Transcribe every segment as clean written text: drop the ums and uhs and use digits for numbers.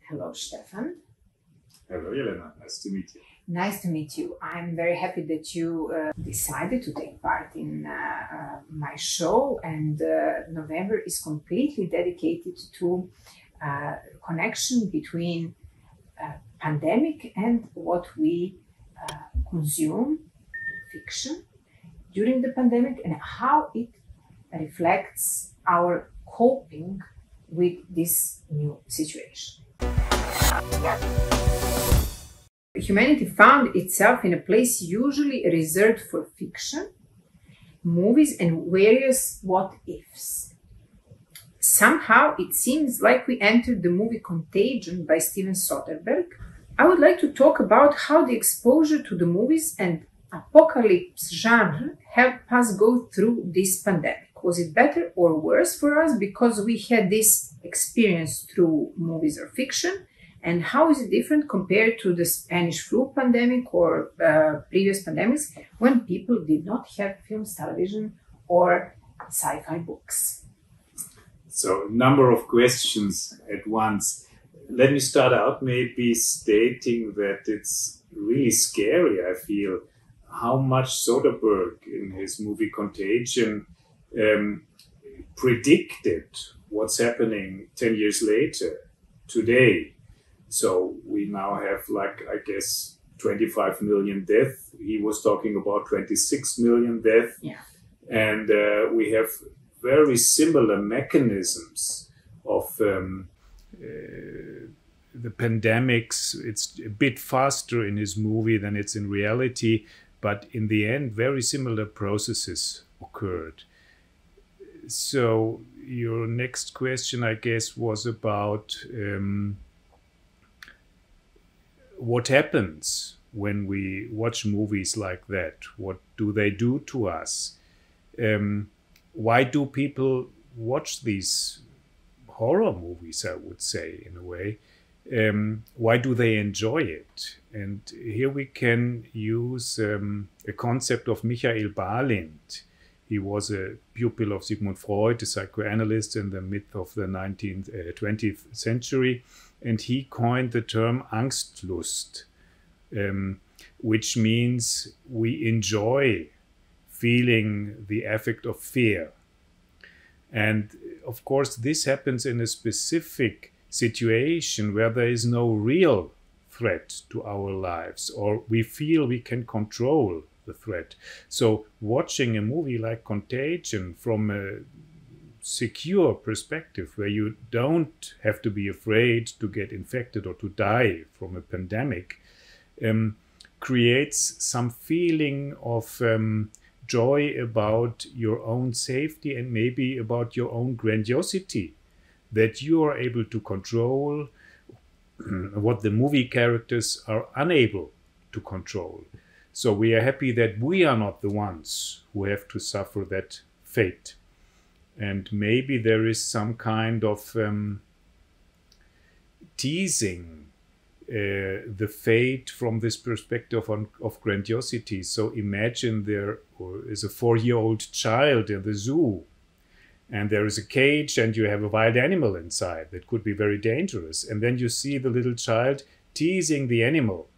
Hello, Stephan. Hello, Jelena. Nice to meet you. Nice to meet you. I'm very happy that you decided to take part in my show, and November is completely dedicated to connection between pandemic and what we consume in fiction during the pandemic and how it reflects our coping with this new situation. Humanity found itself in a place usually reserved for fiction, movies, and various what-ifs. Somehow it seems like we entered the movie Contagion by Steven Soderberg. I would like to talk about how the exposure to the movies and apocalypse genre helped us go through this pandemic. Was it better or worse for us because we had this experience through movies or fiction? And how is it different compared to the Spanish flu pandemic or previous pandemics when people did not have films, television, or sci-fi books? So, a number of questions at once. Let me start out maybe stating that it's really scary, I feel, how much Soderberg in his movie Contagion predicted what's happening 10 years later, today. So we now have, like, I guess, 25 million deaths. He was talking about 26 million deaths. Yeah. And we have very similar mechanisms of the pandemics. It's a bit faster in his movie than it's in reality, but in the end, very similar processes occurred. So your next question, I guess, was about what happens when we watch movies like that? What do they do to us? Why do people watch these horror movies, I would say, in a way? Why do they enjoy it? And here we can use a concept of Michael Balint. He was a pupil of Sigmund Freud, a psychoanalyst in the mid of the 20th century. And he coined the term Angstlust, which means we enjoy feeling the affect of fear. And of course, this happens in a specific situation where there is no real threat to our lives, or we feel we can control the threat. So watching a movie like Contagion from a secure perspective, where you don't have to be afraid to get infected or to die from a pandemic, creates some feeling of joy about your own safety and maybe about your own grandiosity, that you are able to control what the movie characters are unable to control. So we are happy that we are not the ones who have to suffer that fate. And maybe there is some kind of teasing the fate from this perspective of grandiosity. So imagine there is a 4-year-old child in the zoo, and there is a cage and you have a wild animal inside that could be very dangerous. And then you see the little child teasing the animal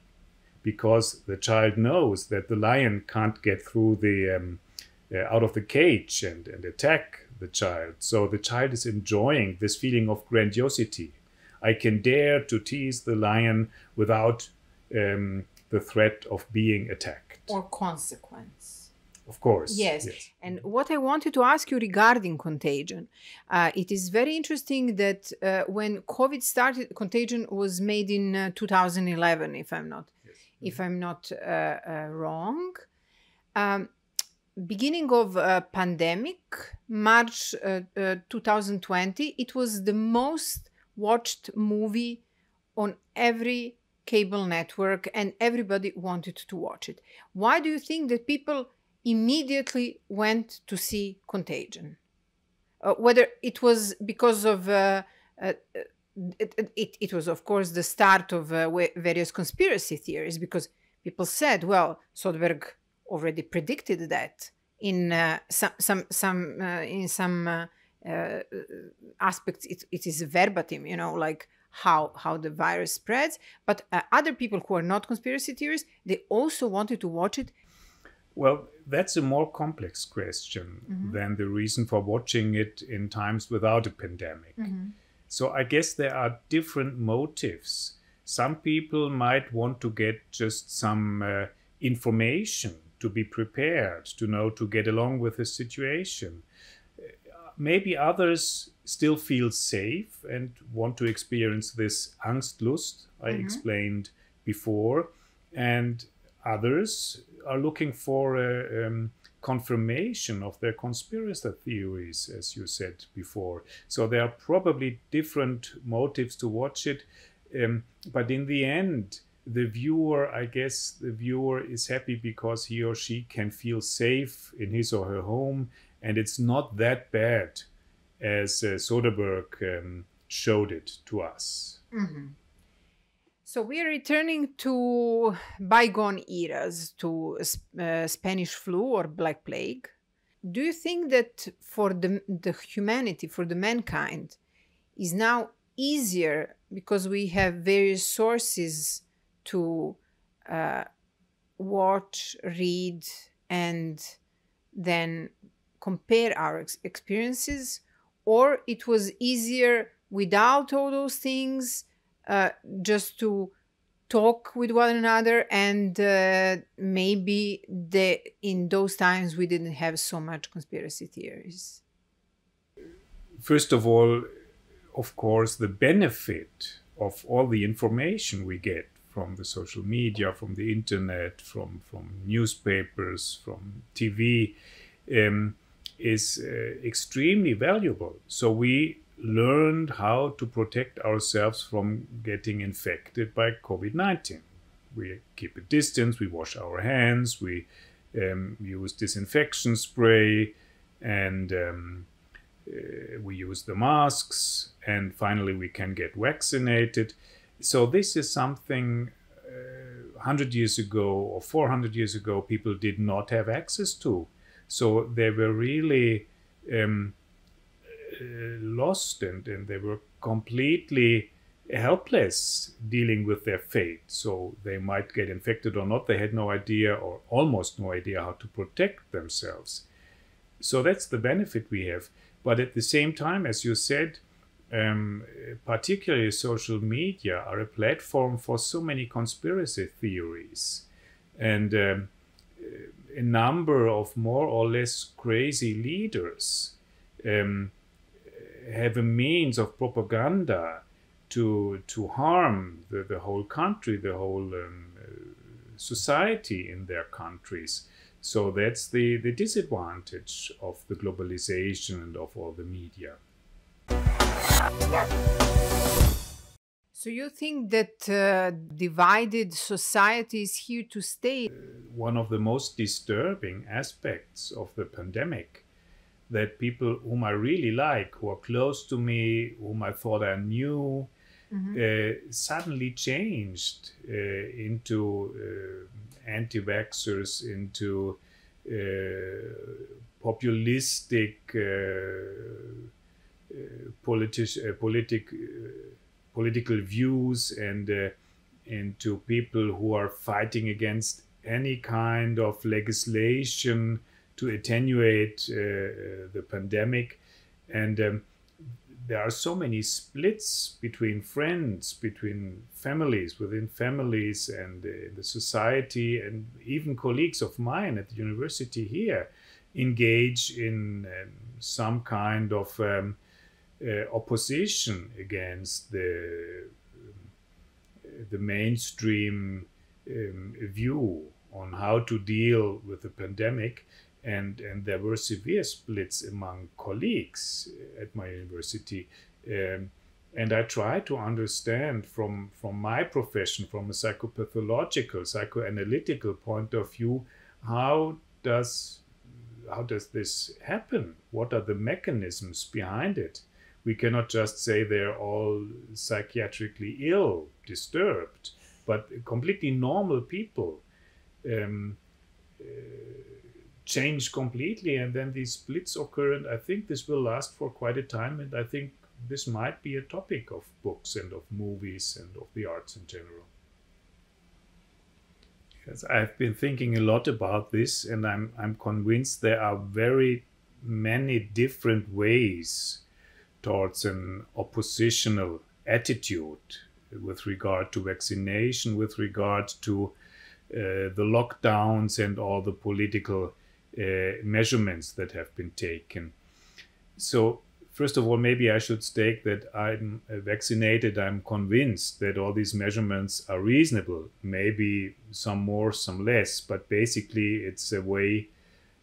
because the child knows that the lion can't get through the out of the cage and attack the child. So the child is enjoying this feeling of grandiosity. I can dare to tease the lion without the threat of being attacked. Or consequence. Of course. Yes. And what I wanted to ask you regarding Contagion, it is very interesting that when COVID started, Contagion was made in 2011, if I'm not wrong. Beginning of pandemic, March 2020, it was the most watched movie on every cable network and everybody wanted to watch it. Why do you think that people immediately went to see Contagion? Whether it was because of it was, of course, the start of various conspiracy theories, because people said, well, Soderberg already predicted that in some aspects, it is verbatim, you know, like how the virus spreads. But other people who are not conspiracy theorists, they also wanted to watch it. Well, that's a more complex question than the reason for watching it in times without a pandemic. So I guess there are different motives. Some people might want to get just some information to be prepared, to know, to get along with the situation. Maybe others still feel safe and want to experience this Angstlust I explained before. And others are looking for a confirmation of their conspiracy theories, as you said before. So there are probably different motives to watch it. But in the end, the viewer, I guess the viewer is happy because he or she can feel safe in his or her home, and it's not that bad as Soderberg showed it to us. So we are returning to bygone eras, to Spanish flu or Black Plague. Do you think that for the humanity, for the mankind, is now easier because we have various sources to watch, read, and then compare our experiences? Or it was easier without all those things, just to talk with one another, and maybe in those times we didn't have so much conspiracy theories? First of all, of course, the benefit of all the information we get from the social media, from the internet, from newspapers, from TV, is extremely valuable. So we learned how to protect ourselves from getting infected by COVID-19. We keep a distance, we wash our hands, we use disinfection spray, and we use the masks, and finally we can get vaccinated. So this is something 100 years ago or 400 years ago people did not have access to. So they were really lost, and they were completely helpless dealing with their fate. So they might get infected or not. They had no idea, or almost no idea, how to protect themselves. So that's the benefit we have. But at the same time, as you said, particularly social media are a platform for so many conspiracy theories. And a number of more or less crazy leaders have a means of propaganda to harm the whole country, the whole society in their countries. So that's the disadvantage of the globalization and of all the media. So you think that divided society is here to stay? One of the most disturbing aspects of the pandemic, that people whom I really like, who are close to me, whom I thought I knew, suddenly changed into antivaxxers, into populistic political views, and into people who are fighting against any kind of legislation to attenuate the pandemic. And there are so many splits between friends, between families, within families, and the society, and even colleagues of mine at the university here engage in some kind of opposition against the mainstream view on how to deal with the pandemic. And there were severe splits among colleagues at my university. And I try to understand from my profession, from a psychopathological, psychoanalytical point of view, how does this happen? What are the mechanisms behind it? We cannot just say they're all psychiatrically ill, disturbed, but completely normal people change completely, and then these splits occur, and I think this will last for quite a time, and I think this might be a topic of books and of movies and of the arts in general. Yes, I've been thinking a lot about this, and I'm convinced there are very many different ways towards an oppositional attitude with regard to vaccination, with regard to the lockdowns and all the political measurements that have been taken. So first of all, maybe I should state that I'm vaccinated. I'm convinced that all these measurements are reasonable, maybe some more, some less, but basically it's a way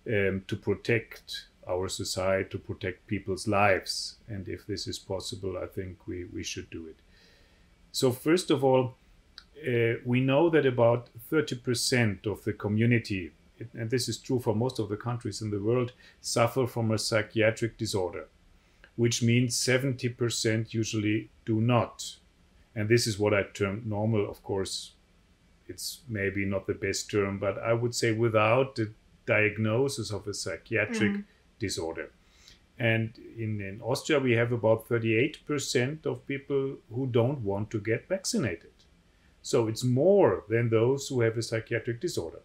to protect our society, to protect people's lives. And if this is possible, I think we should do it. So first of all, we know that about 30% of the community, and this is true for most of the countries in the world, suffer from a psychiatric disorder, which means 70% usually do not. And this is what I term normal. Of course, it's maybe not the best term, but I would say without the diagnosis of a psychiatric disorder. And in Austria, we have about 38% of people who don't want to get vaccinated. So it's more than those who have a psychiatric disorder.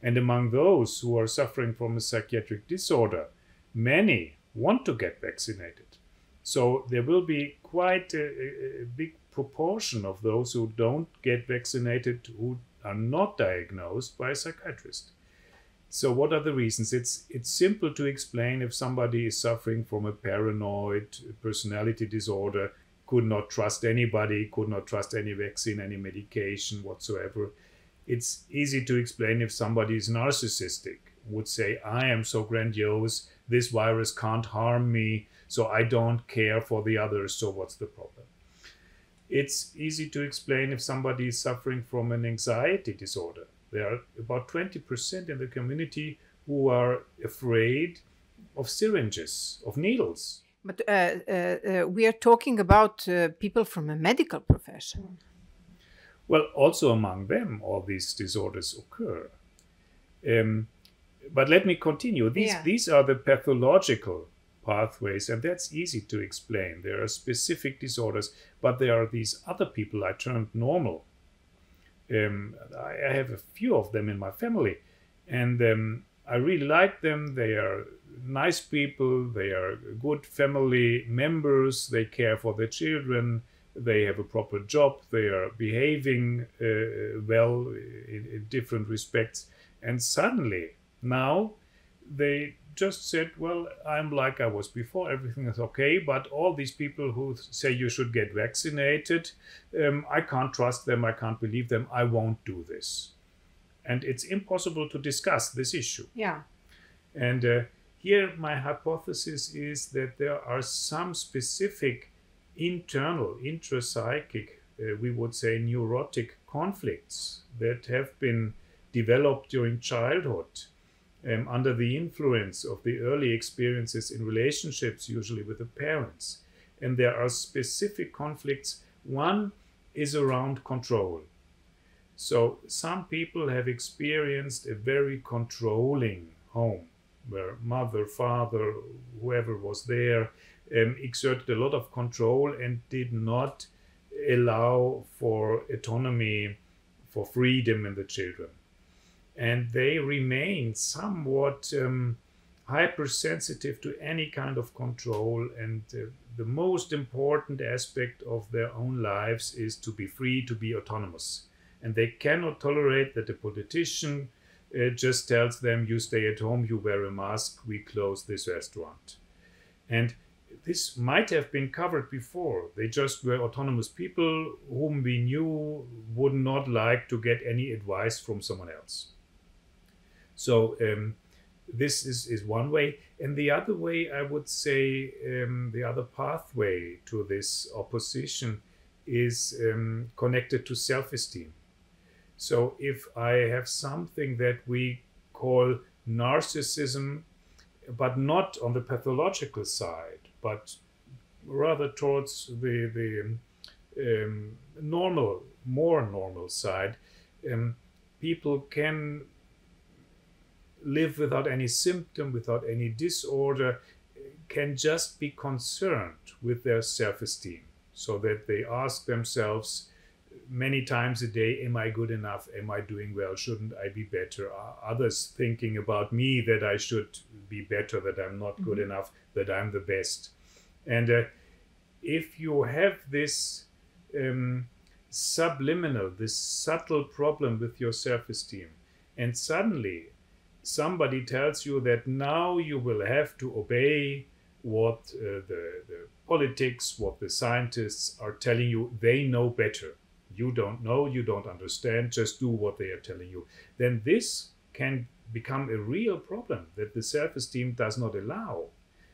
And among those who are suffering from a psychiatric disorder, many want to get vaccinated. So there will be quite a big proportion of those who don't get vaccinated who are not diagnosed by a psychiatrist. So what are the reasons? It's simple to explain. If somebody is suffering from a paranoid personality disorder, could not trust anybody, could not trust any vaccine, any medication whatsoever. It's easy to explain if somebody is narcissistic, would say, I am so grandiose, this virus can't harm me, so I don't care for the others, so what's the problem? It's easy to explain if somebody is suffering from an anxiety disorder. There are about 20% in the community who are afraid of syringes, of needles. But we are talking about people from a medical profession. Well, also among them, all these disorders occur. But let me continue. These are the pathological pathways, and that's easy to explain. There are specific disorders, but there are these other people I termed normal. I have a few of them in my family, and I really like them. They are nice people, they are good family members, they care for their children, they have a proper job, they are behaving well in different respects. And suddenly, now, they just said, well, I'm like I was before, everything is okay, but all these people who say you should get vaccinated, I can't trust them, I can't believe them, I won't do this. And it's impossible to discuss this issue. Yeah. And here my hypothesis is that there are some specific internal, intrapsychic, we would say neurotic conflicts that have been developed during childhood under the influence of the early experiences in relationships, usually with the parents. And there are specific conflicts. One is around control. So some people have experienced a very controlling home where mother, father, whoever was there exerted a lot of control and did not allow for autonomy, for freedom in the children. And they remain somewhat hypersensitive to any kind of control. And the most important aspect of their own lives is to be free, to be autonomous. And they cannot tolerate that a politician just tells them, you stay at home, you wear a mask, we close this restaurant. And this might have been covered before. They just were autonomous people whom we knew would not like to get any advice from someone else. So this is one way. And the other way, I would say, the other pathway to this opposition is connected to self-esteem. So if I have something that we call narcissism, but not on the pathological side, but rather towards the normal, more normal side, people can live without any symptom, without any disorder, can just be concerned with their self-esteem, so that they ask themselves many times a day, am I good enough? Am I doing well? Shouldn't I be better? Are others thinking about me that I should be better, that I'm not good enough, that I'm the best? And if you have this subliminal, this subtle problem with your self-esteem, and suddenly somebody tells you that now you will have to obey what the politics, what the scientists are telling you, they know better. You don't know, you don't understand, just do what they are telling you. Then this can become a real problem that the self-esteem does not allow,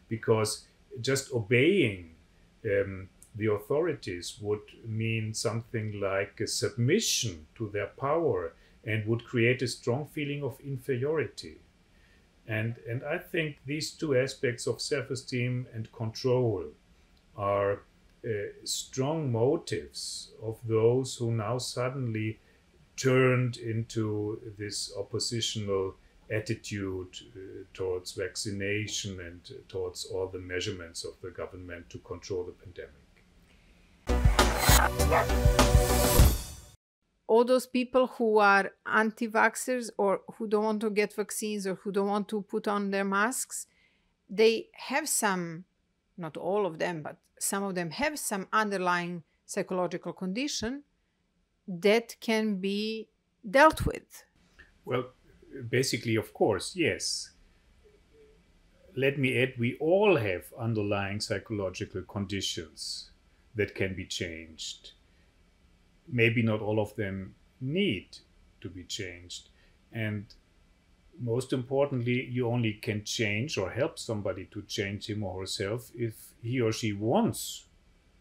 because just obeying the authorities would mean something like a submission to their power and would create a strong feeling of inferiority. And I think these two aspects of self-esteem and control are strong motives of those who now suddenly turned into this oppositional attitude towards vaccination and towards all the measurements of the government to control the pandemic. All those people who are anti-vaxxers or who don't want to get vaccines or who don't want to put on their masks, they have some, not all of them, but some of them have some underlying psychological condition that can be dealt with. Well, basically, of course, yes. Let me add, we all have underlying psychological conditions that can be changed. Maybe not all of them need to be changed. And most importantly, you only can change or help somebody to change him or herself if he or she wants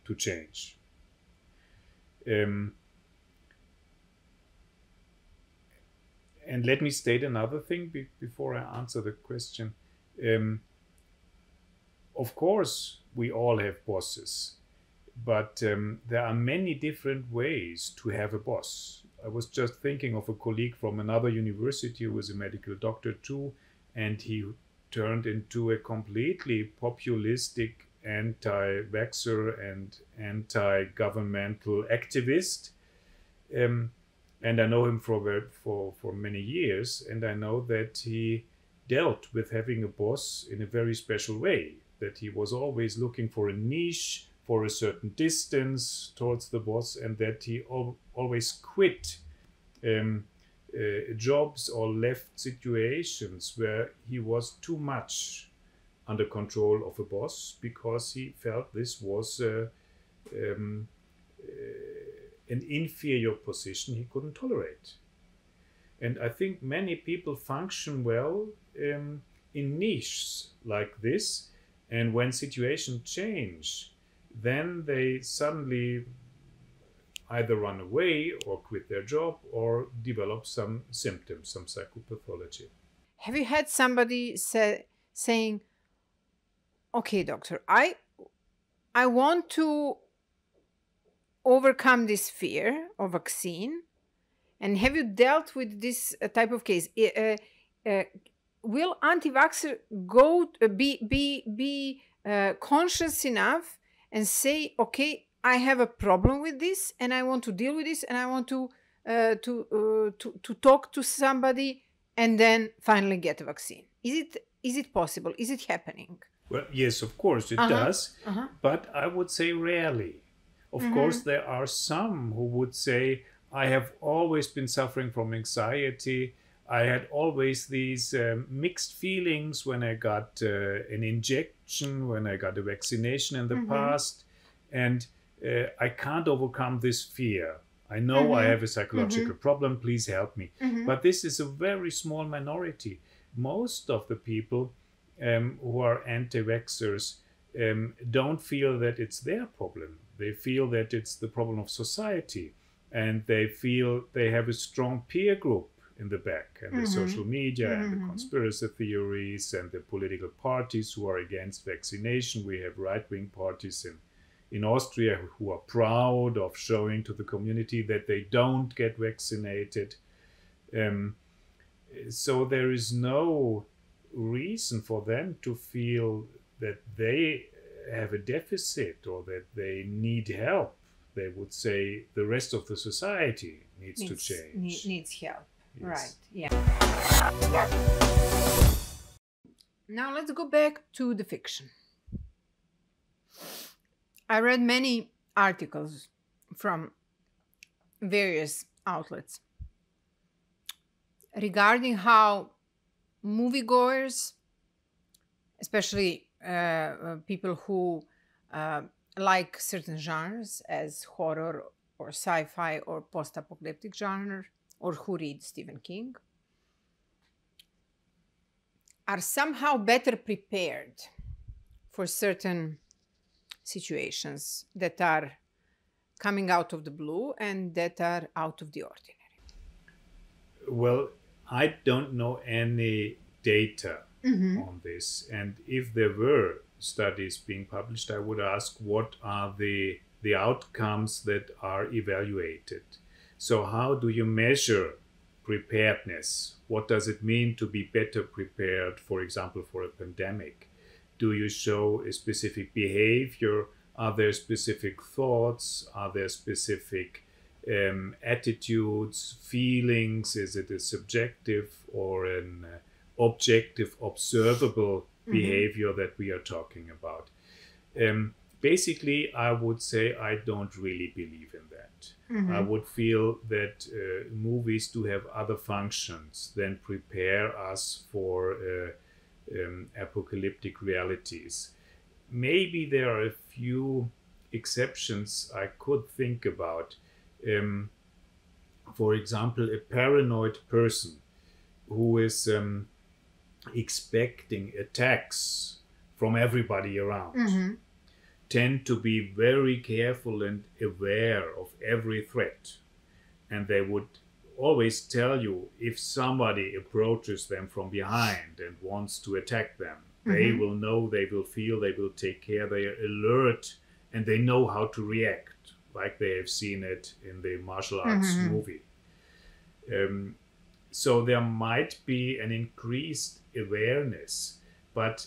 to change. And let me state another thing before I answer the question. Of course, we all have bosses, but there are many different ways to have a boss. I was just thinking of a colleague from another university who was a medical doctor too, and he turned into a completely populistic anti-vaxxer and anti-governmental activist. And I know him for many years, and I know that he dealt with having a boss in a very special way, that he was always looking for a niche, for a certain distance towards the boss, and that he always quit jobs or left situations where he was too much under control of a boss, because he felt this was an inferior position he couldn't tolerate. And I think many people function well in niches like this, and when situations change, then they suddenly either run away or quit their job or develop some symptoms, some psychopathology. Have you had somebody saying, okay, doctor, I want to overcome this fear of vaccine, and have you dealt with this type of case? Will anti-vaxxer be conscious enough and say, okay, I have a problem with this and I want to deal with this and I want to talk to somebody and then finally get a vaccine? Is it possible? Is it happening? Well, yes, of course it does, but I would say rarely. Of course, there are some who would say, I have always been suffering from anxiety. I had always these mixed feelings when I got an injection, when I got a vaccination in the past, and I can't overcome this fear. I know I have a psychological problem, please help me. But this is a very small minority. Most of the people who are anti-vaxxers don't feel that it's their problem. They feel that it's the problem of society, and they feel they have a strong peer group in the back, and the social media and the conspiracy theories and the political parties who are against vaccination. We have right-wing parties in Austria who are proud of showing to the community that they don't get vaccinated. So there is no reason for them to feel that they have a deficit or that they need help. They would say the rest of the society needs to change. Needs help. Yes. Right. Yeah. Now let's go back to the fiction. I read many articles from various outlets regarding how moviegoers, especially people who like certain genres as horror or sci-fi or post-apocalyptic genre, or who read Stephen King, are somehow better prepared for certain situations that are coming out of the blue and that are out of the ordinary. Well, I don't know any data on this, and if there were studies being published, I would ask what are the outcomes that are evaluated. So how do you measure preparedness? What does it mean to be better prepared, for example, for a pandemic? Do you show a specific behavior? Are there specific thoughts? Are there specific attitudes, feelings? Is it a subjective or an objective, observable behavior that we are talking about? Basically, I would say I don't really believe in that. I would feel that movies do have other functions than prepare us for apocalyptic realities. Maybe there are a few exceptions I could think about. For example, a paranoid person who is expecting attacks from everybody around tend to be very careful and aware of every threat. And they would always tell you if somebody approaches them from behind and wants to attack them, they will know, they will feel, they will take care, they are alert, and they know how to react, like they have seen it in the martial arts movie. So there might be an increased awareness, but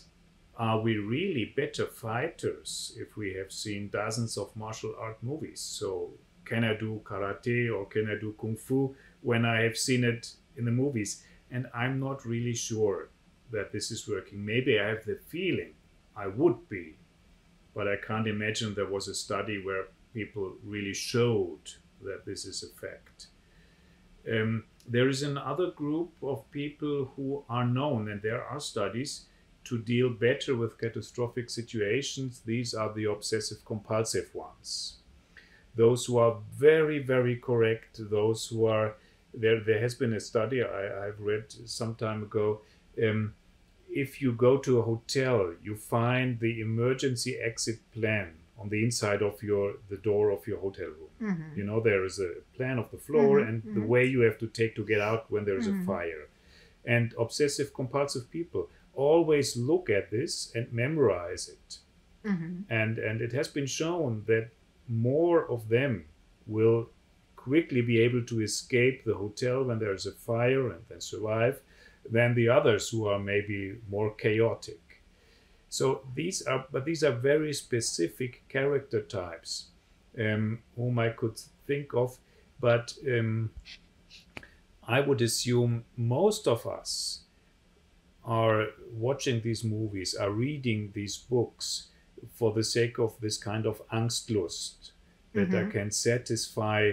are we really better fighters if we have seen dozens of martial art movies? So can I do karate or can I do kung fu when I have seen it in the movies? And I'm not really sure that this is working. Maybe I have the feeling I would be, but I can't imagine there was a study where people really showed that this is a fact. There is another group of people who are known, and there are studies, to deal better with catastrophic situations. These are the obsessive compulsive ones. Those who are very, very correct, those who are, there has been a study I've read some time ago. If you go to a hotel, you find the emergency exit plan on the inside of the door of your hotel room. You know, there is a plan of the floor and the way you have to take to get out when there is a fire. And obsessive compulsive people always look at this and memorize it. And it has been shown that more of them will quickly be able to escape the hotel when there is a fire and then survive than the others who are maybe more chaotic. So these are very specific character types whom I could think of, but I would assume most of us are watching these movies, are reading these books for the sake of this kind of Angstlust, that I can satisfy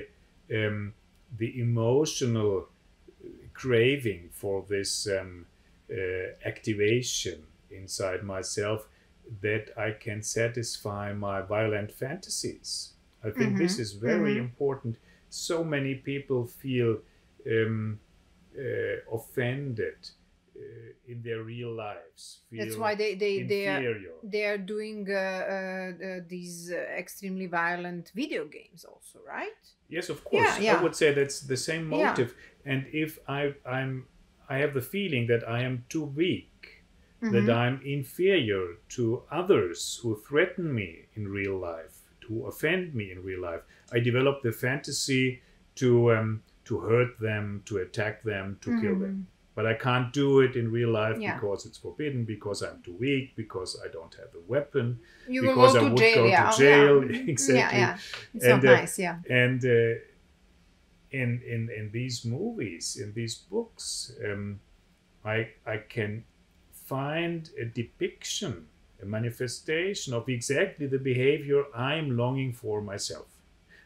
the emotional craving for this activation inside myself, that I can satisfy my violent fantasies. I think this is very important. So many people feel offended in their real lives. That's why they are doing these extremely violent video games also, right? Yes, of course. Yeah. I would say that's the same motive. And if I have the feeling that I am too weak, that I'm inferior to others who threaten me in real life, to offend me in real life, I develop the fantasy to hurt them, to attack them, to kill them. but I can't do it in real life Yeah. because it's forbidden, because I'm too weak, because I don't have a weapon, You will because go I to would jail, go yeah. to jail. Yeah. Exactly. Yeah, yeah. It's And, not nice, yeah. And in these movies, in these books, I can find a depiction, a manifestation of exactly the behavior I'm longing for myself.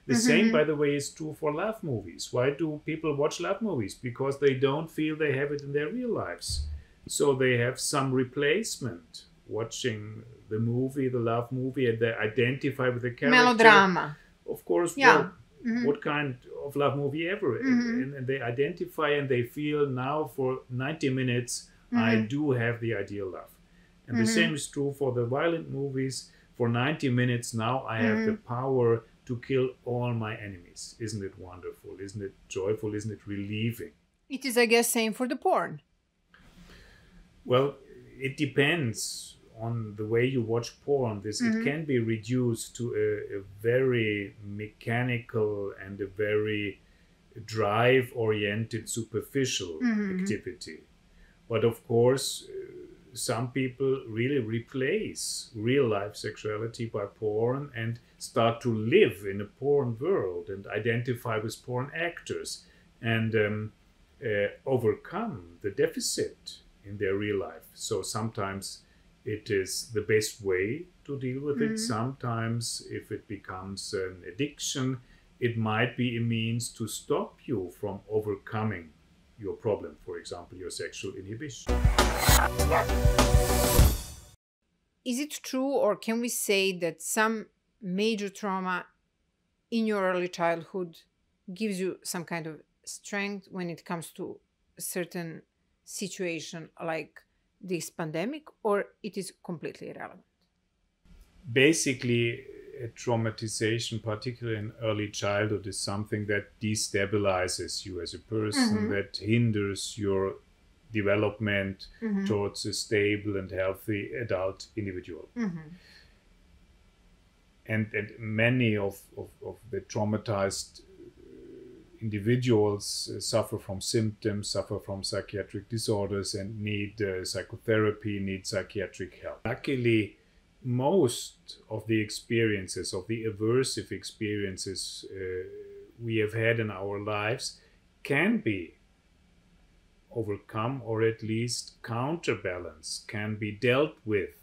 The same, by the way, is true for love movies. Why do people watch love movies? Because they don't feel they have it in their real lives. So they have some replacement watching the movie, the love movie, and they identify with the character. Melodrama. Of course, Yeah. well, what kind of love movie ever. And they identify and they feel now for 90 minutes, I do have the ideal love. And the same is true for the violent movies. For 90 minutes now, I have the power to kill all my enemies. Isn't it wonderful? Isn't it joyful? Isn't it relieving? It is, I guess, same for the porn. Well, it depends on the way you watch porn. It can be reduced to a very mechanical and a very drive-oriented, superficial activity. But of course, some people really replace real-life sexuality by porn and start to live in a porn world and identify with porn actors and overcome the deficit in their real life. So sometimes it is the best way to deal with it. Sometimes if it becomes an addiction, it might be a means to stop you from overcoming your problem, for example, your sexual inhibition. Is it true, or can we say that some major trauma in your early childhood gives you some kind of strength when it comes to a certain situation like this pandemic, or it is completely irrelevant? Basically, a traumatization, particularly in early childhood, is something that destabilizes you as a person, that hinders your development towards a stable and healthy adult individual. And many of the traumatized individuals suffer from symptoms, suffer from psychiatric disorders, and need psychotherapy, need psychiatric help. Luckily, most of the experiences, of the aversive experiences we have had in our lives can be overcome, or at least counterbalanced, can be dealt with.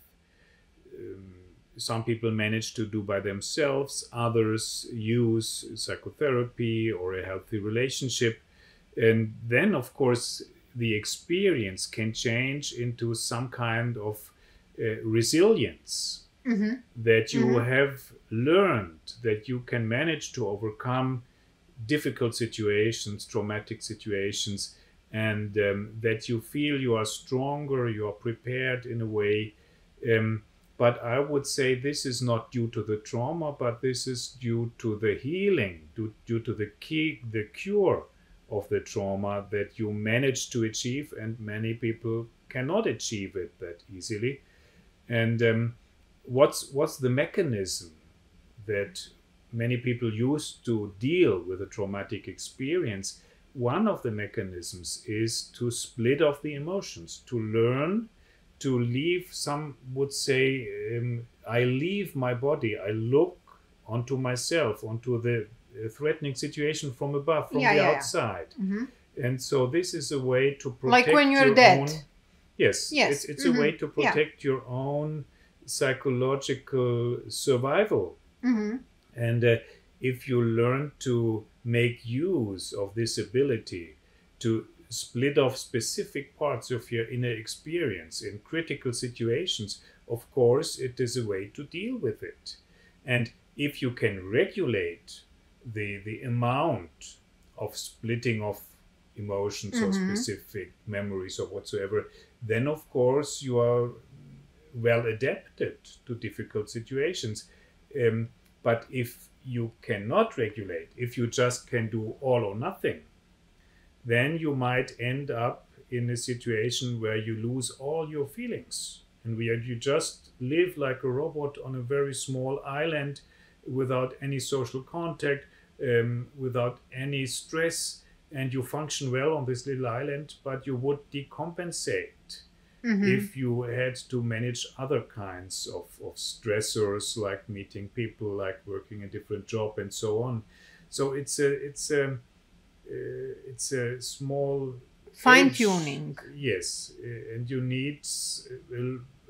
Some people manage to do by themselves, others use psychotherapy or a healthy relationship. And then, of course, the experience can change into some kind of resilience that you have learned, that you can manage to overcome difficult situations, traumatic situations, and that you feel you are stronger, you are prepared in a way. But I would say this is not due to the trauma, but this is due to the healing, due to the cure of the trauma that you managed to achieve, and many people cannot achieve it that easily. And what's the mechanism that many people use to deal with a traumatic experience? One of the mechanisms is to split off the emotions, to learn to leave. Some would say, I leave my body, I look onto myself, onto the threatening situation from above, from the outside. And so this is a way to protect, like when you're your dead. own. Yes, it's a way to protect your own psychological survival. And if you learn to make use of this ability to split off specific parts of your inner experience in critical situations, of course, it is a way to deal with it. And if you can regulate the amount of splitting off emotions or specific memories or whatsoever, then of course you are well adapted to difficult situations. But if you cannot regulate, if you just can do all or nothing, then you might end up in a situation where you lose all your feelings and where you just live like a robot on a very small island without any social contact, without any stress, and you function well on this little island, but you would decompensate if you had to manage other kinds of stressors, like meeting people, like working a different job, and so on. So it's a small fine-tuning. Yes, and you need,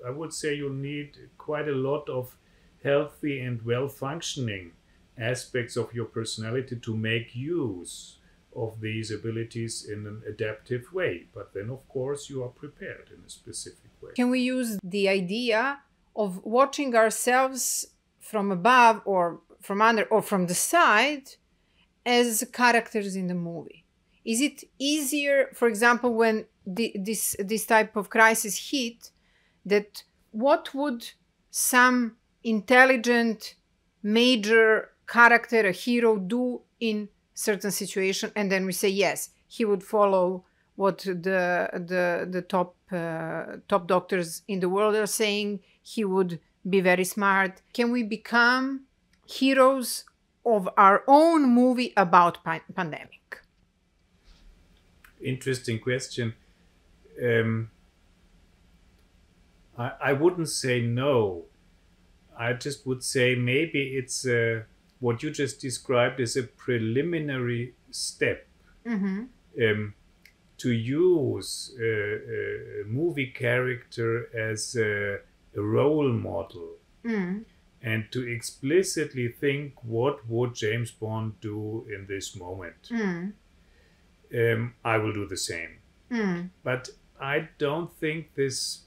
I would say, you need quite a lot of healthy and well-functioning aspects of your personality to make use of these abilities in an adaptive way. But then, of course, you are prepared in a specific way. Can we use the idea of watching ourselves from above or from under or from the side as characters in the movie? Is it easier, for example, when this type of crisis hit, that what would some intelligent major character, a hero, do in certain situation, and then we say yes, he would follow what the top doctors in the world are saying, he would be very smart. Can we become heroes of our own movie about pandemic? Interesting question. I wouldn't say no. I just would say maybe it's what you just described is a preliminary step to use a movie character as a role model and to explicitly think, what would James Bond do in this moment? I will do the same. But I don't think this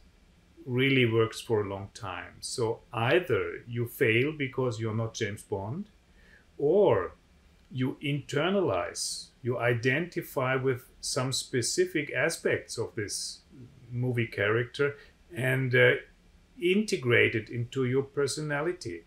really works for a long time. So either you fail because you're not James Bond, or you internalize, you identify with some specific aspects of this movie character and integrate it into your personality.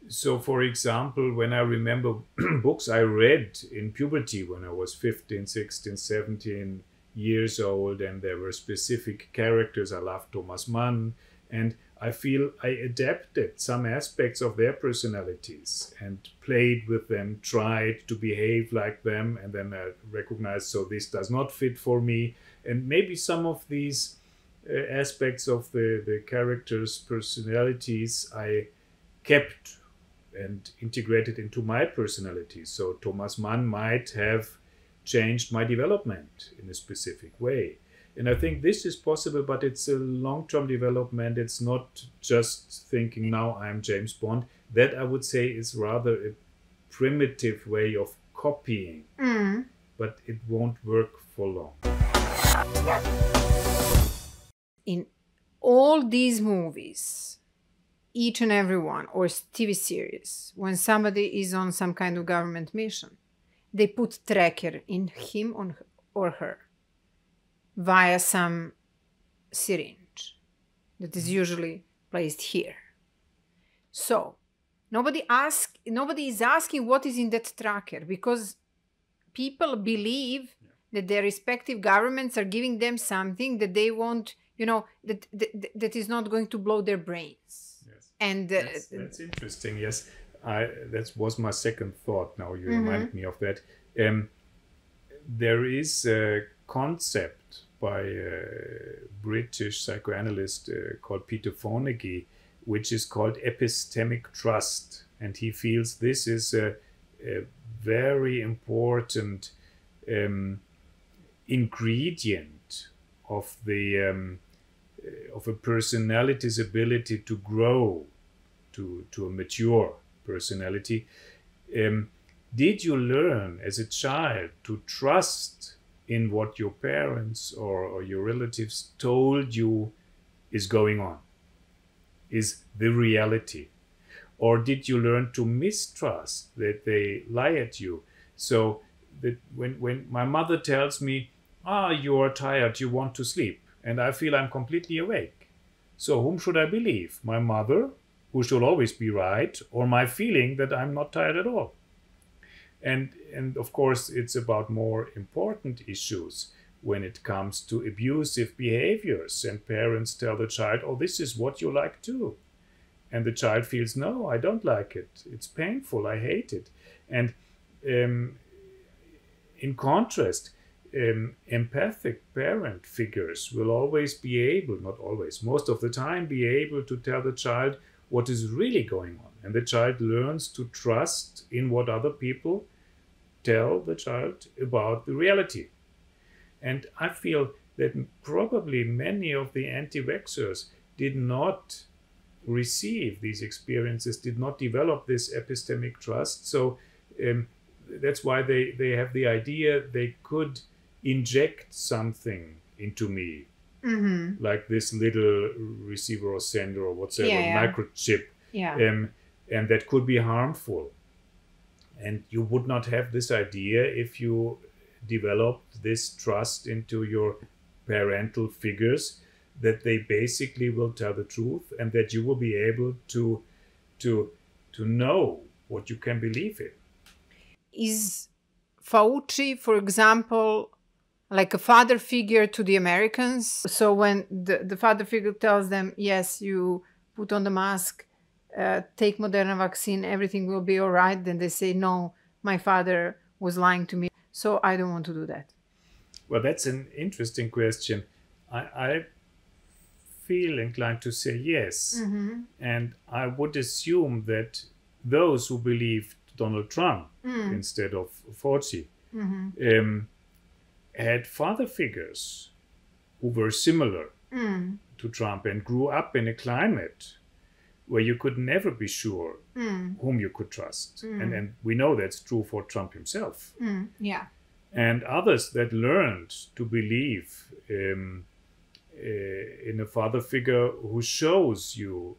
So, for example, when I remember books I read in puberty when I was 15, 16, 17 years old, and there were specific characters. I loved Thomas Mann, and I feel I adapted some aspects of their personalities and played with them, tried to behave like them, and then I recognized, so this does not fit for me. And maybe some of these aspects of the characters' personalities I kept and integrated into my personality. So Thomas Mann might have changed my development in a specific way. And I think this is possible, but it's a long-term development. It's not just thinking, now I'm James Bond. That, I would say, is rather a primitive way of copying, but it won't work for long. In all these movies, each and every one, or TV series, when somebody is on some kind of government mission, they put tracker in him or her via some syringe that is usually placed here. So nobody is asking what is in that tracker, because people believe that their respective governments are giving them something that they want, that is not going to blow their brains. Yes. And that's interesting. Yes, that was my second thought. Now you remind me of that. There is a concept by a British psychoanalyst called Peter Fonagy, which is called epistemic trust, and he feels this is a very important ingredient of a personality's ability to grow to a mature personality. Did you learn as a child to trust in what your parents or your relatives told you is going on, is the reality? Or did you learn to mistrust that they lie at you? So that when my mother tells me, you are tired, you want to sleep, and I feel I'm completely awake. So whom should I believe? My mother, who should always be right, or my feeling that I'm not tired at all? And of course, it's about more important issues when it comes to abusive behaviors, and parents tell the child, this is what you like too. And the child feels, no, I don't like it. It's painful. I hate it. And In contrast, empathic parent figures will always be able, not always, most of the time, be able to tell the child what is really going on. And the child learns to trust in what other people tell the child about the reality. And I feel that probably many of the anti-vaxxers did not receive these experiences, did not develop this epistemic trust. So that's why they have the idea they could inject something into me, like this little receiver or sender or whatever, microchip, and that could be harmful. And you would not have this idea if you developed this trust into your parental figures, that they basically will tell the truth and that you will be able to know what you can believe in. Is Fauci, for example, like a father figure to the Americans? So when the father figure tells them, yes, you put on the mask, take Moderna vaccine, everything will be all right, then they say, no, my father was lying to me, so I don't want to do that. Well, that's an interesting question. I feel inclined to say yes. And I would assume that those who believed Donald Trump instead of Fauci had father figures who were similar to Trump and grew up in a climate where you could never be sure whom you could trust. And we know that's true for Trump himself. And others that learned to believe in a father figure who shows you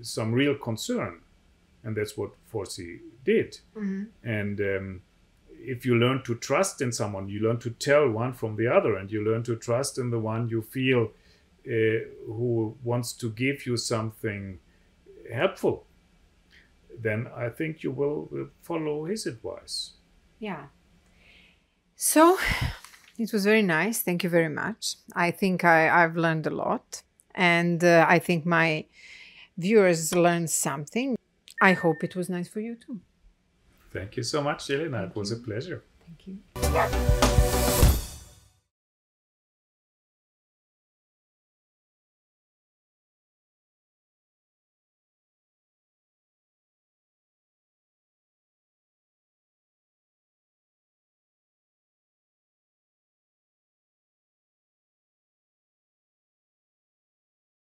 some real concern. And that's what Fauci did. And if you learn to trust in someone, you learn to tell one from the other, and you learn to trust in the one you feel who wants to give you something helpful, then I think you will follow his advice. Yeah. So it was very nice. Thank you very much. I think I've learned a lot, and I think my viewers learned something. I hope it was nice for you too. Thank you so much, Jelena. It was a pleasure. Thank you.